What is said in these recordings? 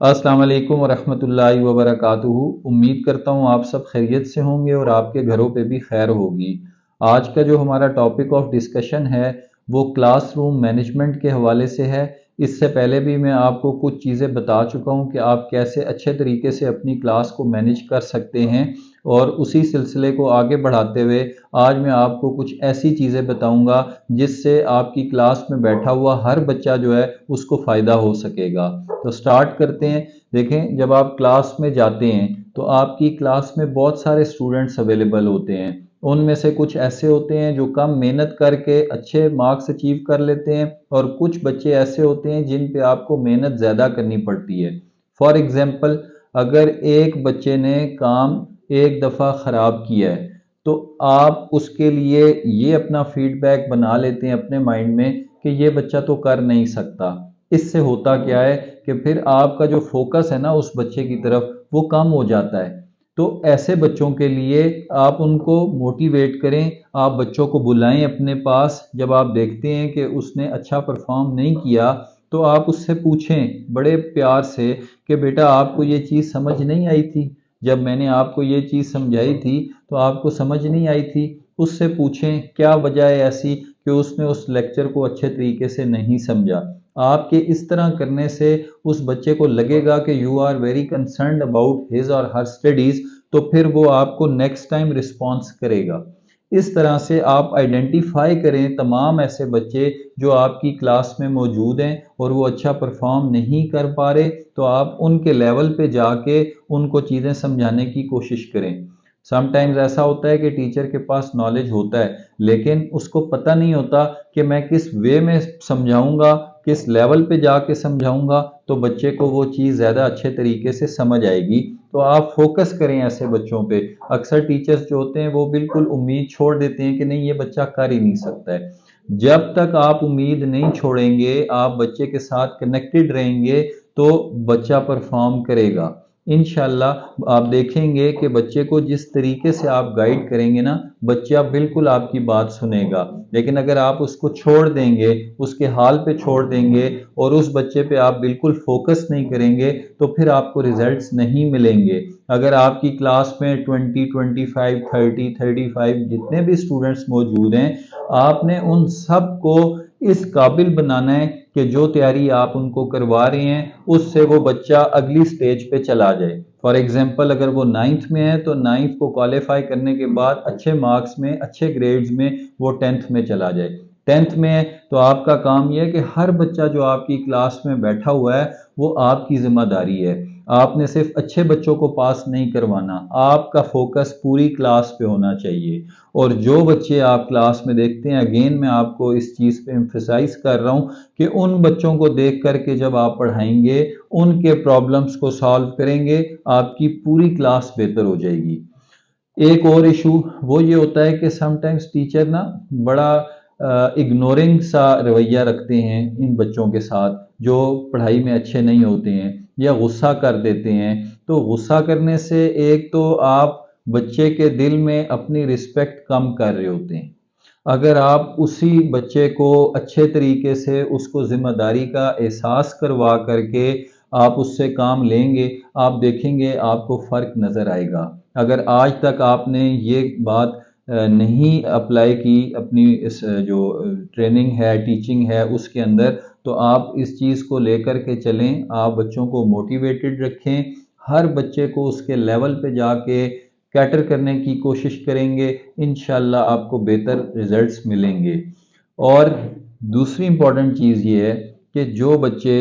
अस्सलाम वालेकुम वरहमतुल्लाहि वबरकातुहू। उम्मीद करता हूँ आप सब खैरियत से होंगे और आपके घरों पे भी खैर होगी। आज का जो हमारा टॉपिक ऑफ डिस्कशन है वो क्लासरूम मैनेजमेंट के हवाले से है। इससे पहले भी मैं आपको कुछ चीज़ें बता चुका हूँ कि आप कैसे अच्छे तरीके से अपनी क्लास को मैनेज कर सकते हैं, और उसी सिलसिले को आगे बढ़ाते हुए आज मैं आपको कुछ ऐसी चीज़ें बताऊंगा जिससे आपकी क्लास में बैठा हुआ हर बच्चा जो है उसको फ़ायदा हो सकेगा। तो स्टार्ट करते हैं। देखें, जब आप क्लास में जाते हैं तो आपकी क्लास में बहुत सारे स्टूडेंट्स अवेलेबल होते हैं। उनमें से कुछ ऐसे होते हैं जो कम मेहनत करके अच्छे मार्क्स अचीव कर लेते हैं, और कुछ बच्चे ऐसे होते हैं जिन पे आपको मेहनत ज़्यादा करनी पड़ती है। फॉर एग्ज़ाम्पल, अगर एक बच्चे ने काम एक दफ़ा ख़राब किया है तो आप उसके लिए ये अपना फीडबैक बना लेते हैं अपने माइंड में कि ये बच्चा तो कर नहीं सकता। इससे होता क्या है कि फिर आपका जो फोकस है ना उस बच्चे की तरफ वो कम हो जाता है। तो ऐसे बच्चों के लिए आप उनको मोटिवेट करें, आप बच्चों को बुलाएं अपने पास। जब आप देखते हैं कि उसने अच्छा परफॉर्म नहीं किया तो आप उससे पूछें बड़े प्यार से कि बेटा, आपको ये चीज़ समझ नहीं आई थी? जब मैंने आपको ये चीज़ समझाई थी तो आपको समझ नहीं आई थी? उससे पूछें क्या वजह है ऐसी कि उसने उस लेक्चर को अच्छे तरीके से नहीं समझा। आपके इस तरह करने से उस बच्चे को लगेगा कि you are very concerned about his और हर स्टडीज़, तो फिर वो आपको नेक्स्ट टाइम रिस्पॉन्स करेगा। इस तरह से आप आइडेंटिफाई करें तमाम ऐसे बच्चे जो आपकी क्लास में मौजूद हैं और वो अच्छा परफॉर्म नहीं कर पा रहे, तो आप उनके लेवल पे जाके उनको चीज़ें समझाने की कोशिश करें। समटाइम्स ऐसा होता है कि टीचर के पास नॉलेज होता है लेकिन उसको पता नहीं होता कि मैं किस वे में समझाऊंगा, किस लेवल पे जाके समझाऊंगा तो बच्चे को वो चीज़ ज़्यादा अच्छे तरीके से समझ आएगी। तो आप फोकस करें ऐसे बच्चों पे। अक्सर टीचर्स जो होते हैं वो बिल्कुल उम्मीद छोड़ देते हैं कि नहीं, ये बच्चा कर ही नहीं सकता है। जब तक आप उम्मीद नहीं छोड़ेंगे, आप बच्चे के साथ कनेक्टेड रहेंगे, तो बच्चा परफॉर्म करेगा। इंशाल्लाह आप देखेंगे कि बच्चे को जिस तरीके से आप गाइड करेंगे ना, बच्चा बिल्कुल आपकी बात सुनेगा। लेकिन अगर आप उसको छोड़ देंगे, उसके हाल पे छोड़ देंगे और उस बच्चे पे आप बिल्कुल फोकस नहीं करेंगे तो फिर आपको रिजल्ट्स नहीं मिलेंगे। अगर आपकी क्लास में 20, 25, 30, 35 जितने भी स्टूडेंट्स मौजूद हैं, आपने उन सब को इस काबिल बनाना है कि जो तैयारी आप उनको करवा रहे हैं उससे वो बच्चा अगली स्टेज पे चला जाए। फॉर एग्जांपल, अगर वो नाइन्थ में है तो नाइन्थ को क्वालिफाई करने के बाद अच्छे मार्क्स में, अच्छे ग्रेड्स में वो टेंथ में चला जाए। टेंथ में है तो आपका काम यह है कि हर बच्चा जो आपकी क्लास में बैठा हुआ है वो आपकी जिम्मेदारी है। आपने सिर्फ अच्छे बच्चों को पास नहीं करवाना, आपका फोकस पूरी क्लास पे होना चाहिए। और जो बच्चे आप क्लास में देखते हैं, अगेन मैं आपको इस चीज़ पे एम्फेसाइज कर रहा हूँ कि उन बच्चों को देख करके जब आप पढ़ाएंगे, उनके प्रॉब्लम्स को सॉल्व करेंगे, आपकी पूरी क्लास बेहतर हो जाएगी। एक और इशू वो ये होता है कि समटाइम्स टीचर ना बड़ा इग्नोरिंग सा रवैया रखते हैं इन बच्चों के साथ जो पढ़ाई में अच्छे नहीं होते हैं, या गुस्सा कर देते हैं। तो गुस्सा करने से एक तो आप बच्चे के दिल में अपनी रिस्पेक्ट कम कर रहे होते हैं। अगर आप उसी बच्चे को अच्छे तरीके से उसको जिम्मेदारी का एहसास करवा करके आप उससे काम लेंगे, आप देखेंगे आपको फ़र्क नज़र आएगा। अगर आज तक आपने ये बात नहीं अप्लाई की अपनी इस जो ट्रेनिंग है, टीचिंग है उसके अंदर, तो आप इस चीज़ को लेकर के चलें। आप बच्चों को मोटिवेटेड रखें, हर बच्चे को उसके लेवल पे जाके कैटर करने की कोशिश करेंगे, इंशाल्लाह आपको बेहतर रिजल्ट्स मिलेंगे। और दूसरी इम्पॉर्टेंट चीज़ ये है कि जो बच्चे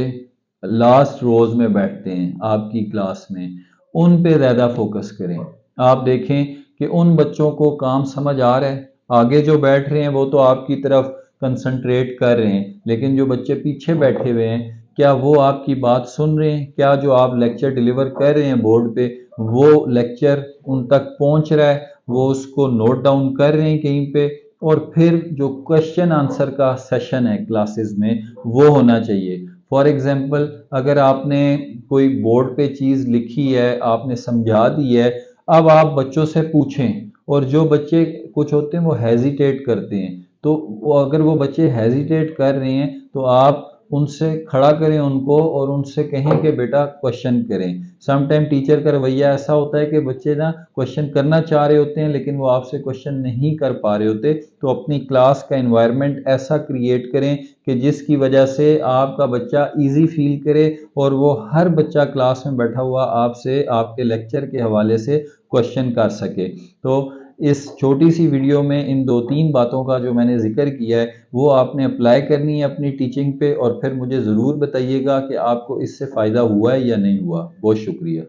लास्ट रोज में बैठते हैं आपकी क्लास में, उन पे ज़्यादा फोकस करें। आप देखें कि उन बच्चों को काम समझ आ रहा है, आगे जो बैठ रहे हैं वो तो आपकी तरफ कंसंट्रेट कर रहे हैं, लेकिन जो बच्चे पीछे बैठे हुए हैं, क्या वो आपकी बात सुन रहे हैं? क्या जो आप लेक्चर डिलीवर कर रहे हैं बोर्ड पे वो लेक्चर उन तक पहुंच रहा है? वो उसको नोट डाउन कर रहे हैं कहीं पे? और फिर जो क्वेश्चन आंसर का सेशन है क्लासेस में वो होना चाहिए। फॉर एग्जाम्पल, अगर आपने कोई बोर्ड पे चीज़ लिखी है, आपने समझा दी है, अब आप बच्चों से पूछें। और जो बच्चे कुछ होते हैं वो हेजिटेट करते हैं, तो अगर वो बच्चे हेजिटेट कर रहे हैं तो आप ان سے کھڑا کریں ان کو اور ان سے کہیں کہ بیٹا کوشچن کریں۔ سم ٹائم ٹیچر کا رویہ ایسا ہوتا ہے کہ بچے نا کوشچن کرنا چاہ رہے ہوتے ہیں لیکن وہ آپ سے کوشچن نہیں کر پا رہے ہوتے، تو اپنی کلاس کا انوائرمنٹ ایسا کریٹ کریں کہ جس کی وجہ سے آپ کا بچہ ایزی فیل کرے اور وہ ہر بچہ کلاس میں بیٹھا ہوا آپ سے آپ کے لیکچر کے حوالے سے کوشچن کر سکے۔ تو اس چھوٹی سی ویڈیو میں ان 2-3 باتوں کا جو میں نے ذکر کیا ہے وہ آپ نے اپلائی کرنی ہے اپنی ٹیچنگ پہ، اور پھر مجھے ضرور بتائیے گا کہ آپ کو اس سے فائدہ ہوا ہے یا نہیں ہوا۔ بہت شکریہ۔